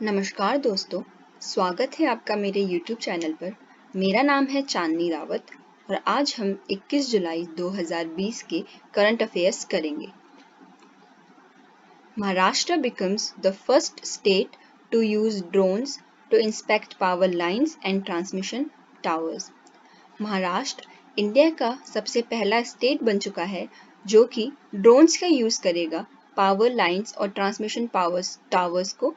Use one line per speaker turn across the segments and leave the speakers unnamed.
नमस्कार दोस्तों, स्वागत है आपका मेरे YouTube चैनल पर। मेरा नाम है चांदनी रावत और आज हम 21 जुलाई 2020 के करंट अफेयर्स करेंगे। Maharashtra becomes the first state to use drones to inspect power lines and transmission towers. Maharashtra India का सबसे पहला स्टेट बन चुका है जो कि ड्रोन्स का यूज करेगा पावर लाइंस और ट्रांसमिशन टावर्स को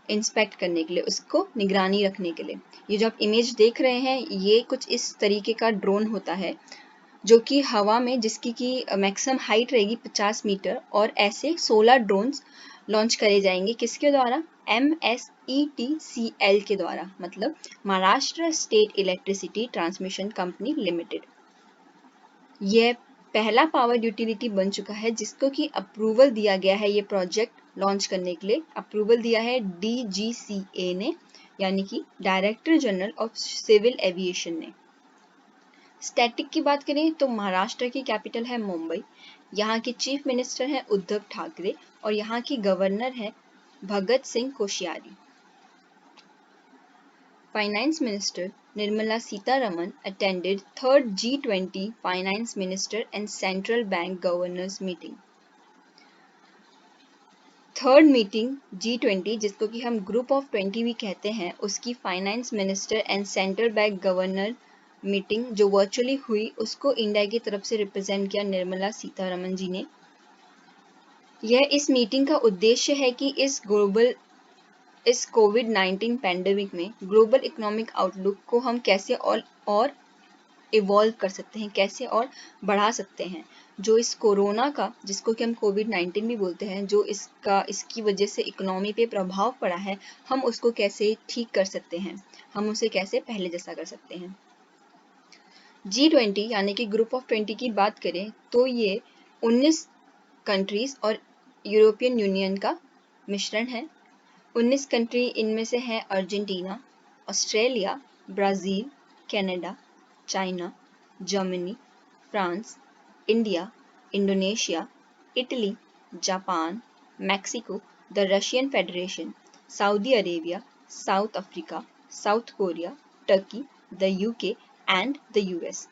इंस्पेक्ट करने के लिए, उसको निगरानी रखने के लिए। ये जो आप इमेज देख रहे हैं ये कुछ इस तरीके का ड्रोन होता है जो कि हवा में, जिसकी की मैक्सिमम हाइट रहेगी 50 मीटर, और ऐसे 16 ड्रोन्स लॉन्च करे जाएंगे। किसके द्वारा? MSETCL के द्वारा, मतलब Maharashtra state electricity transmission company limited. यह पहला पावर यूटिलिटी बन चुका है जिसको कि अप्रूवल दिया गया है, ये प्रोजेक्ट लॉन्च करने के लिए अप्रूवल दिया है DGCA ने, यानी कि director general of civil aviation ने। स्टैटिक की बात करें तो महाराष्ट्र की कैपिटल है मुंबई, यहाँ के चीफ मिनिस्टर हैं उद्धव ठाकरे और यहाँ की गवर्नर है Bhagat Singh Koshyari. Finance Minister Nirmala Sitharaman attended third G20 Finance Minister and Central Bank Governors meeting. Third meeting G20, जिसको कि हम ग्रुप ऑफ 20 भी कहते हैं, उसकी finance minister and central bank governor meeting जो वर्चुअली हुई, उसको इंडिया की तरफ से रिप्रेजेंट किया निर्मला सीतारमन जी ने। यह इस मीटिंग का उद्देश्य है कि इस कोविड-19 पैंडेमिक में ग्लोबल इकोनॉमिक आउटलुक को हम कैसे और इवॉल्व कर सकते हैं, कैसे और बढ़ा सकते हैं। जो इस कोरोना का, जिसको कि हम कोविड-19 भी बोलते हैं, जो इसकी वजह से इकोनॉमी पे प्रभाव पड़ा है, हम उसको कैसे ठीक कर सकते हैं, हम उसे कैसे पहले जैसा कर सकते हैं। G20 यानी कि ग्रुप ऑफ 20 की बात करें तो ये 19 कंट्रीज और यूरोपियन यूनियन का मिश्रण है। 19 कंट्री इनमें से हैं Argentina, Australia, Brazil, Canada, China, Germany, France, India, Indonesia, Italy, Japan, Mexico, the Russian federation, Saudi Arabia, south Africa, south Korea, Turkey, the UK and the US।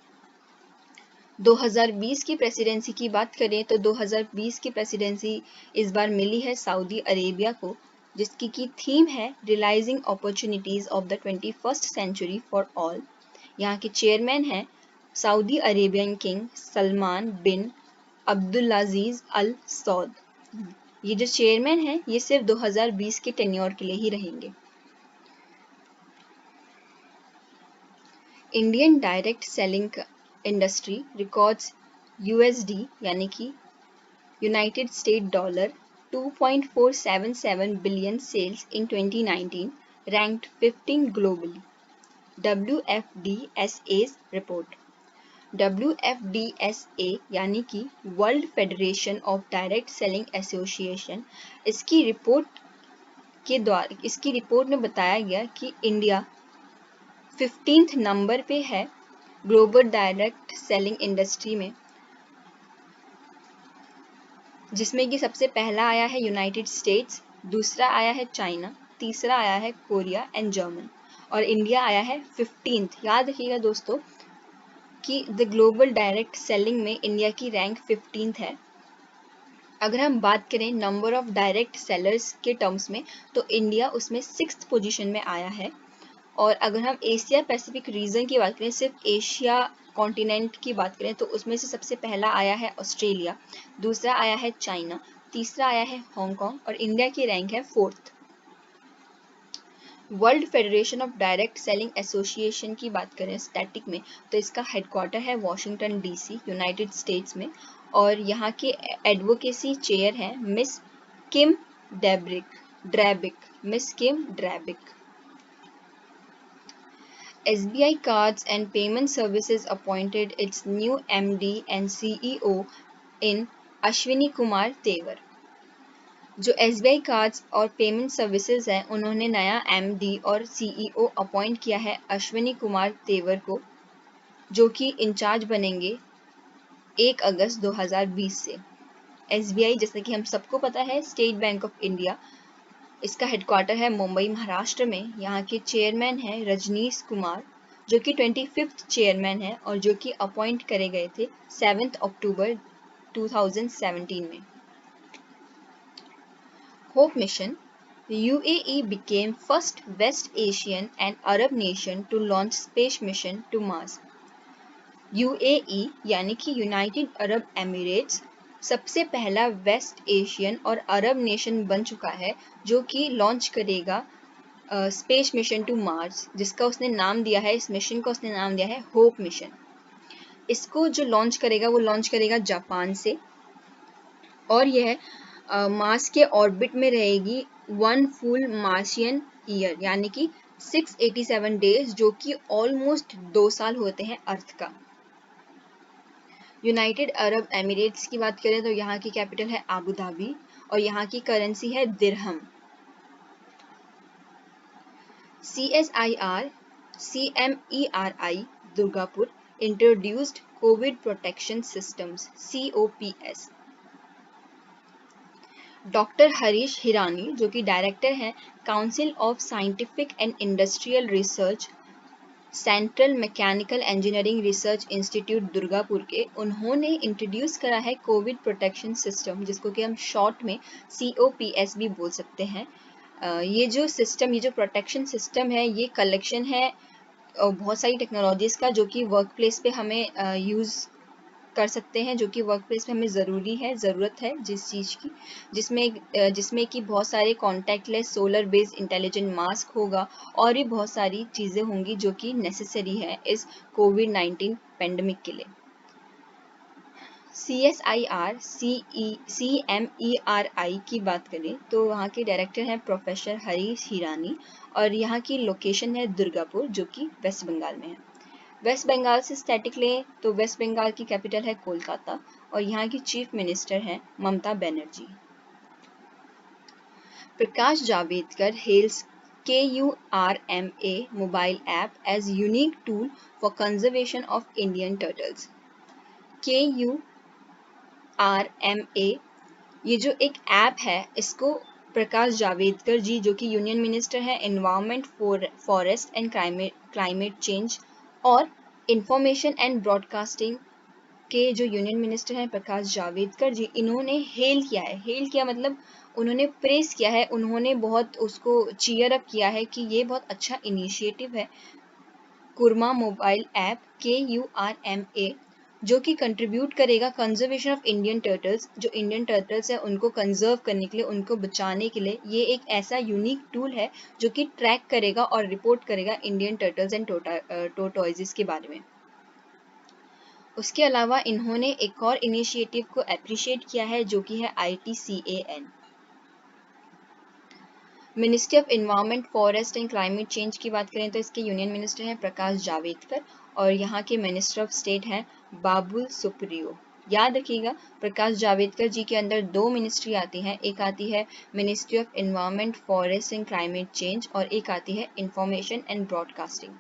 2020 की presidency की बात करें तो 2020 की प्रेसिडेंसी इस बार मिली है सऊदी अरेबिया को, जिसकी की थीम है realising opportunities of the 21st century for all. यहाँ के चेयरमैन हैं Saudi Arabian king Salman bin Abdulaziz Al Saud. ये जो चेयरमैन हैं ये सिर्फ 2020 के टेन्योर के लिए ही रहेंगे। Indian direct selling industry records USD यानी कि United state dollar 2.477 billion sales in 2019, ranked 15 globally. WFDSA's report. WFDSA यानी कि world federation of direct selling association, इसकी रिपोर्ट में बताया गया कि इंडिया 15th नंबर पे है ग्लोबल डायरेक्ट सेलिंग इंडस्ट्री में, जिसमें कि सबसे पहला आया है यूनाइटेड स्टेट्स, दूसरा आया है चाइना, तीसरा आया है कोरिया एंड जर्मन, और इंडिया आया है 15th। याद रखिएगा दोस्तों कि द ग्लोबल डायरेक्ट सेलिंग में इंडिया की रैंक 15th है। अगर हम बात करें नंबर ऑफ डायरेक्ट सेलर्स के टर्म्स में तो इंडिया उसमें 6th पोजीशन में आया है। और अगर हम एशिया पैसिफिक रीजन की बात करें, सिर्फ एशिया कॉन्टिनेंट की बात करें, तो उसमें से सबसे पहला आया है ऑस्ट्रेलिया, दूसरा आया है चाइना, तीसरा आया है हांगकांग और इंडिया की रैंक है 4th। World federation of direct selling association की बात करें स्टैटिक में, तो इसका हेडक्वार्टर है वॉशिंगटन DC यूनाइटेड स्टेट्स में, और यहाँ के एडवोकेसी चेयर हैं miss Kim Drabik. SBI Cards and Payment Services appointed its new MD and CEO in Ashwini Kumar तेवर। जो SBI कार्ड्स और पेमेंट सर्विसेज है, उन्होंने नया MD और CEO अपॉइंट किया है अश्विनी कुमार तेवर को, जो कि इंचार्ज बनेंगे 1 अगस्त 2020 से। SBI, जैसे कि हम सबको पता है, स्टेट बैंक ऑफ इंडिया, इसका हेडक्वार्टर है मुंबई महाराष्ट्र में। यहाँ के चेयरमैन हैं रजनीश कुमार, जो कि 25th चेयरमैन है और जो कि अपॉइंट करे गए थे 7 अक्टूबर 2017 में। Hope mission, UAE became first West Asian and Arab nation to launch space mission to Mars. UAE यानी कि यूनाइटेड अरब एमिरेट्स सबसे पहला वेस्ट एशियन और अरब नेशन बन चुका है जो कि लॉन्च करेगा स्पेस मिशन टू मार्स, जिसका उसने नाम दिया है, इस मिशन का उसने नाम दिया है होप मिशन। इसको जो लॉन्च करेगा वो लॉन्च करेगा जापान से और यह मार्स के ऑर्बिट में रहेगी 1 फुल मार्शियन ईयर यानी कि 687 डेज, जो कि ऑलमोस्ट 2 साल होते हैं अर्थ का। यूनाइटेड अरब एमिरेट्स की बात करें तो यहाँ की कैपिटल है आबू धाबी और यहाँ की करेंसी है दिरहम। CSIR CMERI Durgapur introduced Covid protection systems COPS। Doctor Harish Hirani जो कि डायरेक्टर हैं council of scientific and industrial research central mechanical engineering research institute Durgapur के, उन्होंने इंट्रोड्यूस करा है कोविड प्रोटेक्शन सिस्टम, जिसको कि हम शॉर्ट में COPS भी बोल सकते हैं। ये जो सिस्टम, ये जो प्रोटेक्शन सिस्टम है, ये कलेक्शन है बहुत सारी टेक्नोलॉजीज का जो कि वर्क प्लेस पे हमें यूज़ कर सकते हैं, जो कि वर्क प्लेस में हमें ज़रूरत है जिस चीज़ की, जिसमें कि बहुत सारे contactless solar based intelligent mask होगा और भी बहुत सारी चीज़ें होंगी जो कि नेसेसरी है इस कोविड-19 पेंडेमिक के लिए। CSIR CMERI की बात करें तो वहाँ के डायरेक्टर हैं प्रोफेसर हरीश हिरानी और यहाँ की लोकेशन है दुर्गापुर, जो कि वेस्ट बंगाल में है। वेस्ट बंगाल से स्टैटिक लें तो वेस्ट बंगाल की कैपिटल है कोलकाता और यहाँ की चीफ मिनिस्टर हैं Mamata Banerjee. Prakash Javadekar hails KURMA mobile app as unique tool for conservation of Indian turtles. KURMA ये जो एक ऐप है, इसको प्रकाश जावड़ेकर जी जो कि यूनियन मिनिस्टर हैं environment forest and climate change और इंफॉर्मेशन एंड ब्रॉडकास्टिंग के जो यूनियन मिनिस्टर हैं प्रकाश जावड़ेकर जी, इन्होंने हेल किया है। हेल किया मतलब उन्होंने प्रेस किया है, उन्होंने बहुत उसको चीयर अप किया है कि ये बहुत अच्छा इनिशिएटिव है कुरमा मोबाइल ऐप KURMA, जो कि कंट्रीब्यूट करेगा कंजर्वेशन ऑफ इंडियन टर्टल्स। जो इंडियन टर्टल्स है उनको कंजर्व करने के लिए, उनको बचाने के लिए ये एक ऐसा यूनिक टूल है जो कि ट्रैक करेगा और रिपोर्ट करेगा इंडियन टर्टल्स एंड टोर्टोइजेस के बारे में। उसके अलावा इन्होंने एक और इनिशिएटिव को अप्रिशिएट किया है जो कि है ITCAN। Ministry of environment forest and climate change की बात करें तो इसके यूनियन मिनिस्टर हैं प्रकाश जावड़ेकर और यहाँ के मिनिस्टर ऑफ स्टेट हैं बाबुल सुप्रियो। याद रखिएगा प्रकाश जावड़ेकर जी के अंदर 2 मिनिस्ट्री आती हैं, एक आती है ministry of environment forest and climate change और एक आती है information and broadcasting.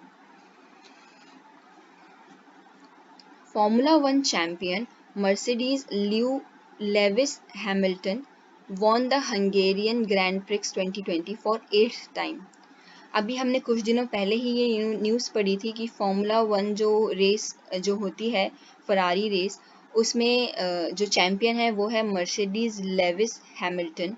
Formula 1 champion Mercedes Lewis Hamilton won the Hungarian Grand Prix 2020 for 8th time। अभी हमने कुछ दिनों पहले ही ये न्यूज़ पढ़ी थी कि फॉर्मूला 1 जो रेस जो होती है फरारी रेस, उसमें जो चैंपियन है वो है मर्सिडीज लेविस हैमिल्टन।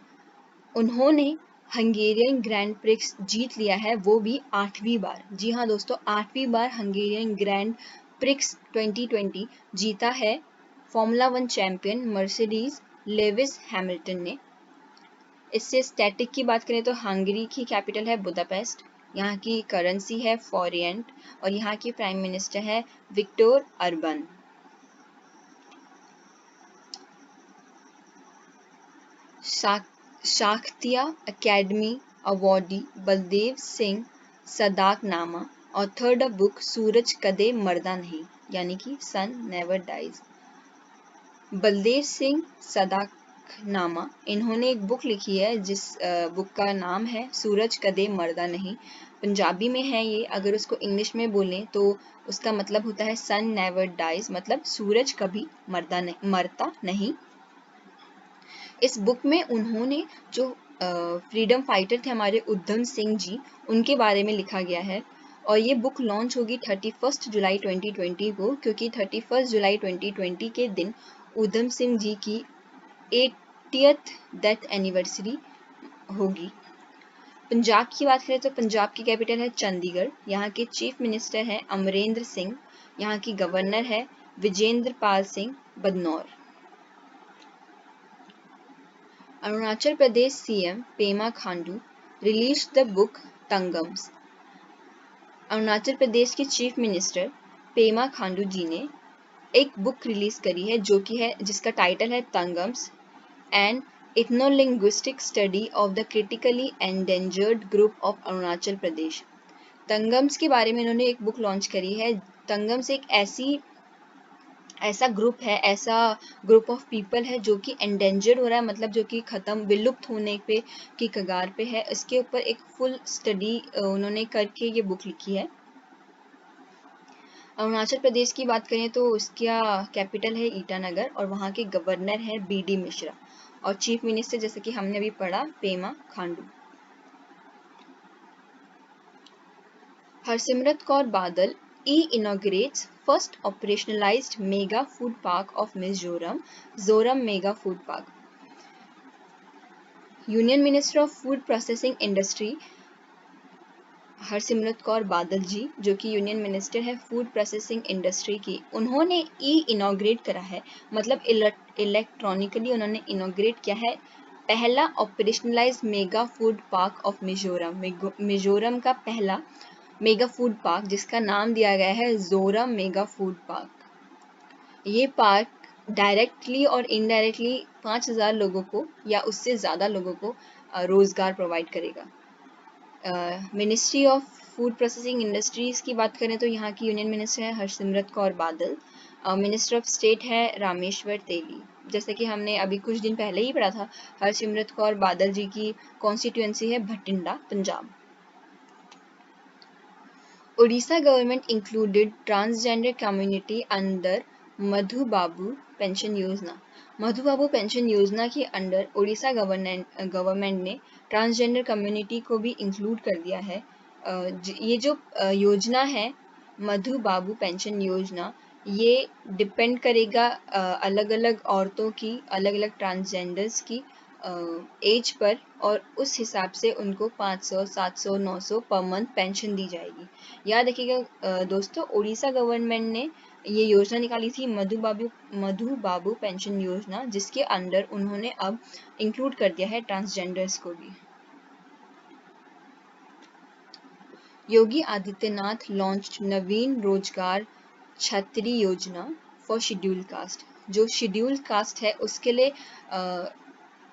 उन्होंने हंगेरियन ग्रैंड प्रिक्स जीत लिया है, वो भी 8वीं बार। जी हाँ दोस्तों, 8वीं बार हंगेरियन ग्रैंड प्रिक्स 2020 जीता है formula 1 champion Mercedes Lewis Hamilton ने। इससे स्टैटिक की बात करें तो हंगरी की कैपिटल है बुदापेस्ट, यहाँ की करेंसी है फॉरिएंट और यहाँ की प्राइम मिनिस्टर है Viktor Orban. Sahitya academy awardee Baldev Singh Sadaknama author the book Suraj Kade Marda Nahin यानी कि sun never dies. Baldev Singh Sadaknama इन्होंने एक बुक लिखी है जिस बुक का नाम है सूरज कदे मरदा नहीं। पंजाबी में है ये, अगर उसको इंग्लिश में बोलें तो उसका मतलब होता है सन नेवर डाइज, मतलब सूरज कभी मरता नहीं। इस बुक में उन्होंने जो फ्रीडम फाइटर थे हमारे उधम सिंह जी, उनके बारे में लिखा गया है। और ये बुक लॉन्च होगी 31 जुलाई 2020 को, क्योंकि 31 जुलाई 2020 के दिन उधम सिंह जी की 80th डेथ एनिवर्सरी होगी। पंजाब की बात करें तो पंजाब की कैपिटल है चंडीगढ़। यहाँ के चीफ मिनिस्टर हैं अमरेंद्र सिंह। यहाँ की गवर्नर है Vijendra Pal Singh Badnore. Arunachal Pradesh CM Pema Khandu release the book Tangams. Arunachal Pradesh के चीफ मिनिस्टर पेमा खांडू जी ने एक बुक रिलीज करी है जिसका टाइटल है Tangams, an ethnolinguistic study of the critically endangered group of Arunachal Pradesh. Tangams के बारे में इन्होंने एक बुक लॉन्च करी है। तंगम्स एक ऐसा ग्रुप ऑफ पीपल है जो कि एंडेंजर्ड हो रहा है, मतलब जो कि खत्म विलुप्त होने पे की कगार पे है। इसके ऊपर एक फुल स्टडी उन्होंने करके ये बुक लिखी है। अरुणाचल प्रदेश की बात करें तो उसका कैपिटल है ईटानगर और वहाँ के गवर्नर है बीडी मिश्रा और चीफ मिनिस्टर जैसे कि हमने अभी पढ़ा Pema Khandu. Harsimrat Kaur Badal inaugurates first operationalized mega food park of Mizoram, Zoram Mega Food Park. Union minister of food processing industry Harsimrat Kaur Badal जी, जो कि यूनियन मिनिस्टर है फूड प्रोसेसिंग इंडस्ट्री की, उन्होंने इनॉग्रेट करा है, मतलब इलेक्ट्रॉनिकली उन्होंने इनॉग्रेट किया है पहला operationalise mega food park of Mizoram. Mizoram का पहला मेगा फूड पार्क जिसका नाम दिया गया है जोरम मेगा फूड पार्क। ये पार्क डायरेक्टली और इनडायरेक्टली 5000 लोगों को या उससे ज़्यादा लोगों को रोजगार प्रोवाइड करेगा। Ministry of food processing industries की बात करें तो यहाँ की यूनियन मिनिस्टर है Harsimrat Kaur Badal. Minister of state है रामेश्वर तेली। जैसे कि हमने अभी कुछ दिन पहले ही पढ़ा था, हरसिमरत कौर बादल जी की कॉन्स्टिट्यूएंसी है Bathinda, Punjab. Odisha government included transgender community under मधु बाबू पेंशन योजना। मधु बाबू पेंशन योजना के अंडर ओडिशा गवर्नमेंट ने ट्रांसजेंडर कम्युनिटी को भी इंक्लूड कर दिया है। ये जो योजना है मधु बाबू पेंशन योजना, ये डिपेंड करेगा अलग अलग औरतों की, अलग अलग ट्रांसजेंडर्स की एज पर, और उस हिसाब से उनको 500, 700, 900 पर मंथ पेंशन दी जाएगी। याद रखिएगा दोस्तों, उड़ीसा गवर्नमेंट ने ये योजना निकाली थी मधु बाबू पेंशन योजना, जिसके अंडर उन्होंने अब इंक्लूड कर दिया है ट्रांसजेंडर्स को भी। योगी आदित्यनाथ लॉन्च नवीन रोजगार छतरी योजना फॉर शेड्यूल्ड कास्ट। जो शेड्यूल्ड कास्ट है उसके लिए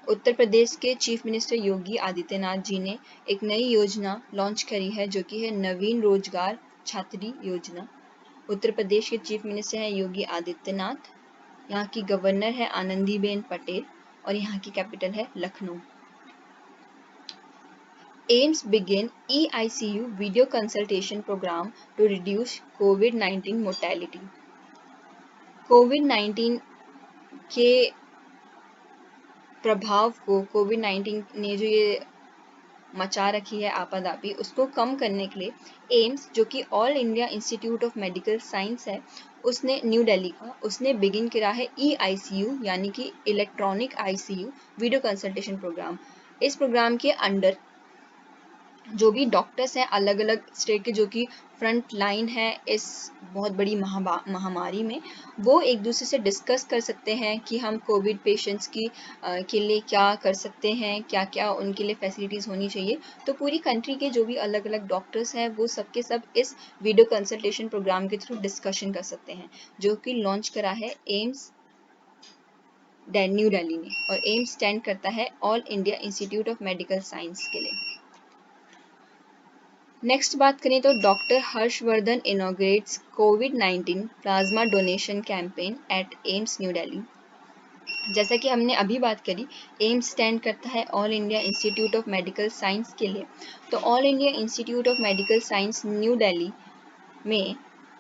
उत्तर प्रदेश के चीफ मिनिस्टर योगी आदित्यनाथ जी ने एक नई योजना लॉन्च करी है जो कि है नवीन रोजगार छात्री योजना। उत्तर प्रदेश के चीफ मिनिस्टर हैं योगी आदित्यनाथ। यहाँ की गवर्नर है आनंदीबेन पटेल और यहाँ की कैपिटल है Lucknow. AIIMS begin EICU video consultation program to reduce कोविड-19 मोर्टेलिटी। कोविड-19 के प्रभाव को, कोविड-19 ने जो ये मचा रखी है आपाधापी, उसको कम करने के लिए एम्स, जो कि all India institute of medical science है, उसने न्यू दिल्ली का, उसने बिगिन करा है EICU यानी कि electronic ICU video consultation programme. इस प्रोग्राम के अंडर जो भी डॉक्टर्स हैं अलग अलग स्टेट के, जो कि फ्रंट लाइन है इस बहुत बड़ी महामारी में, वो एक दूसरे से डिस्कस कर सकते हैं कि हम कोविड पेशेंट्स के लिए क्या कर सकते हैं, क्या क्या उनके लिए फैसिलिटीज़ होनी चाहिए। तो पूरी कंट्री के जो भी अलग अलग डॉक्टर्स हैं वो सब के सब इस वीडियो कंसल्टेशन प्रोग्राम के थ्रू डिस्कशन कर सकते हैं, जो कि लॉन्च करा है एम्स न्यू दिल्ली ने। और एम्स स्टैंड करता है all India institute of medical science के लिए। नेक्स्ट बात करें तो डॉक्टर हर्षवर्धन इनॉग्रेट्स कोविड-19 plasma donation campaign at AIIMS new Delhi. जैसा कि हमने अभी बात करी, एम्स स्टैंड करता है all India institute of medical science के लिए। तो all India institute of medical science new Delhi में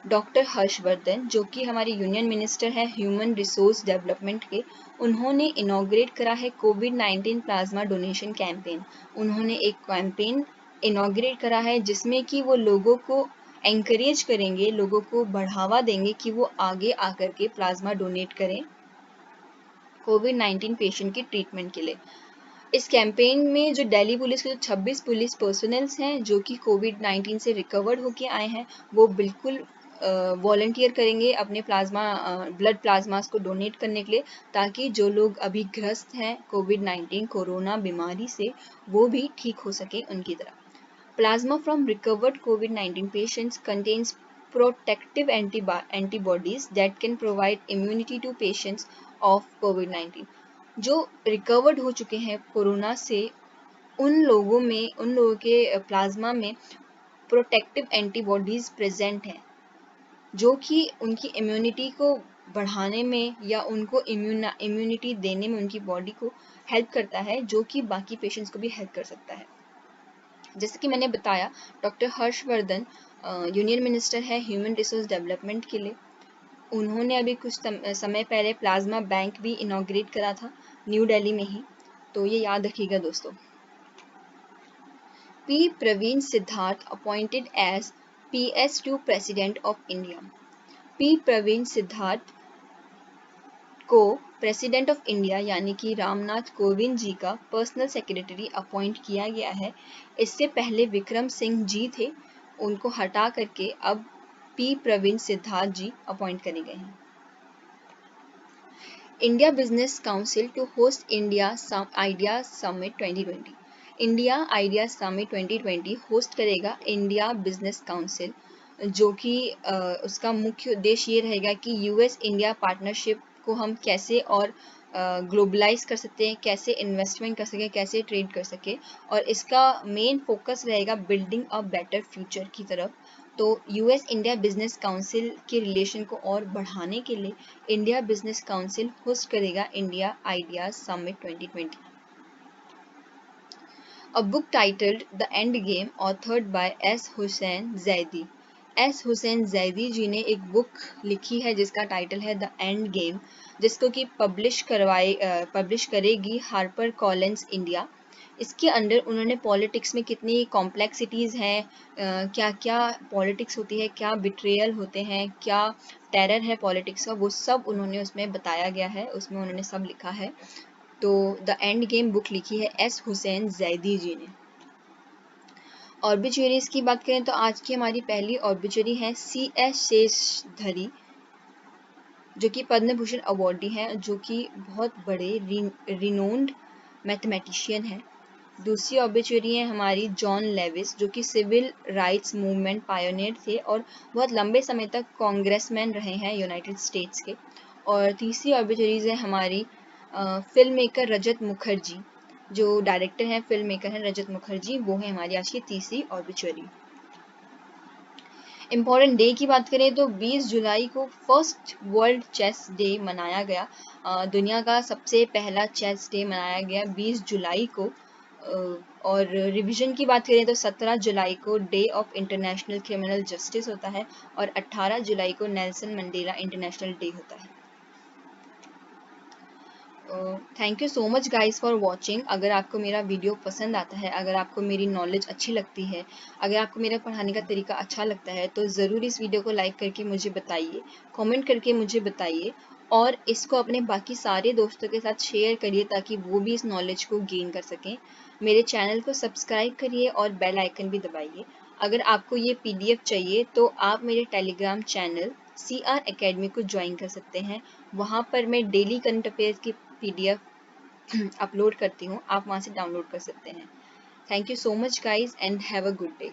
डॉक्टर हर्षवर्धन, जो कि हमारे यूनियन मिनिस्टर हैं ह्यूमन रिसोर्स डेवलपमेंट के, उन्होंने इनॉग्रेट करा है कोविड-19 प्लाज्मा डोनेशन कैंपेन। उन्होंने एक कैंपेन इनॉग्रेट करा है जिसमें कि वो लोगों को एनकरेज करेंगे, लोगों को बढ़ावा देंगे कि वो आगे आकर के प्लाज्मा डोनेट करें कोविड-19 पेशेंट की ट्रीटमेंट के लिए। इस कैंपेन में जो दिल्ली पुलिस के जो 26 पुलिस पर्सनल्स हैं जो कि कोविड-19 से रिकवर्ड होके आए हैं, वो बिल्कुल वॉलंटियर करेंगे अपने ब्लड प्लाज्मास को डोनेट करने के लिए, ताकि जो लोग अभी ग्रस्त हैं कोविड-19 कोरोना बीमारी से, वो भी ठीक हो सके उनकी तरह। Plasma from recovered COVID-19 patients contains protective antibodies that can provide immunity to patients of COVID-19. जो रिकवर्ड हो चुके हैं कोरोना से, उन लोगों के प्लाज्मा में प्रोटेक्टिव एंटीबॉडीज प्रेजेंट हैं जो कि उनकी इम्यूनिटी को बढ़ाने में या उनको इम्यूनिटी देने में उनकी बॉडी को हेल्प करता है, जो कि बाकी पेशेंट्स को भी हेल्प कर सकता है। जैसे कि मैंने बताया, डॉक्टर हर्षवर्धन यूनियन मिनिस्टर है ह्यूमन रिसोर्स डेवलपमेंट के लिए। उन्होंने अभी कुछ समय पहले प्लाज्मा बैंक भी इनॉग्रेट करा था न्यू दिल्ली में ही, तो ये याद रखिएगा दोस्तों। P Praveen Siddharth appointed as PS2 president of India. P Praveen Siddharth को प्रेसिडेंट ऑफ इंडिया यानी कि रामनाथ कोविंद जी का पर्सनल सेक्रेटरी अपॉइंट किया गया है। इससे पहले विक्रम सिंह जी थे, उनको हटा करके अब पी प्रवीण सिद्धार्थ जी अपॉइंट करे गए हैं। India business council to host India idea summit 2020। India idea summit 2020 host करेगा इंडिया बिजनेस काउंसिल, जो कि उसका मुख्य उद्देश्य ये रहेगा कि US इंडिया पार्टनरशिप को हम कैसे और ग्लोबलाइज कर सकते हैं, कैसे इन्वेस्टमेंट कर सकें, कैसे ट्रेड कर सके, और इसका मेन फोकस रहेगा बिल्डिंग अ बेटर फ्यूचर की तरफ। तो US इंडिया बिजनेस काउंसिल के रिलेशन को और बढ़ाने के लिए इंडिया बिजनेस काउंसिल होस्ट करेगा India ideas summit 2020। A book titled The End Game, authored by S. Hussain Zaidi। S. Hussain Zaidi ji ने एक बुक लिखी है जिसका टाइटल है द एंड गेम, जिसको कि पब्लिश करेगी हार्पर कॉलिंस इंडिया। इसके अंदर उन्होंने पॉलिटिक्स में कितनी कॉम्प्लेक्सिटीज़ हैं, क्या क्या पॉलिटिक्स होती है, क्या बिट्रेयल होते हैं, क्या टेरर है पॉलिटिक्स का, वो सब उन्होंने उसमें बताया गया है, उसमें उन्होंने सब लिखा है। तो द एंड गेम बुक लिखी है S. हुसैन जैदी जी ने। ऑर्बिचुअरीज की बात करें तो आज की हमारी पहली ऑर्बिचुअरी है CS शेषधरी, जो कि पद्म भूषण अवॉर्डी हैं, जो कि बहुत बड़े रिनोन्ड मैथमेटिशियन हैं। दूसरी ऑर्बिचुअरी है हमारी जॉन लेविस, जो कि सिविल राइट्स मूवमेंट पायोनियर थे और बहुत लंबे समय तक कांग्रेसमैन रहे हैं यूनाइटेड स्टेट्स के। और तीसरी ऑर्बिचुअरीज है हमारी फिल्म मेकर रजत मुखर्जी, जो डायरेक्टर हैं, फिल्म मेकर हैं रजत मुखर्जी, वो है हमारी आज की तीसरी ऑर्बिचुअरी। इम्पोर्टेंट डे की बात करें तो 20 जुलाई को फर्स्ट वर्ल्ड चेस डे मनाया गया। दुनिया का सबसे पहला चेस डे मनाया गया 20 जुलाई को। और रिवीजन की बात करें तो 17 जुलाई को day of international criminal justice होता है और 18 जुलाई को नेल्सन मंडेला इंटरनेशनल डे होता है। Thank you so much guys for watching. अगर आपको मेरा वीडियो पसंद आता है, अगर आपको मेरी नॉलेज अच्छी लगती है, अगर आपको मेरा पढ़ाने का तरीका अच्छा लगता है, तो ज़रूर इस वीडियो को लाइक करके मुझे बताइए, कमेंट करके मुझे बताइए, और इसको अपने बाकी सारे दोस्तों के साथ शेयर करिए ताकि वो भी इस नॉलेज को गेन कर सकें। मेरे चैनल को सब्सक्राइब करिए और बेल आइकन भी दबाइए। अगर आपको ये PDF चाहिए तो आप मेरे टेलीग्राम चैनल CR Academy को ज्वाइन कर सकते हैं। वहाँ पर मैं डेली करंट अफेयर्स की PDF अपलोड करती हूँ, आप वहाँ से डाउनलोड कर सकते हैं। Thank you so much guys and have a good day.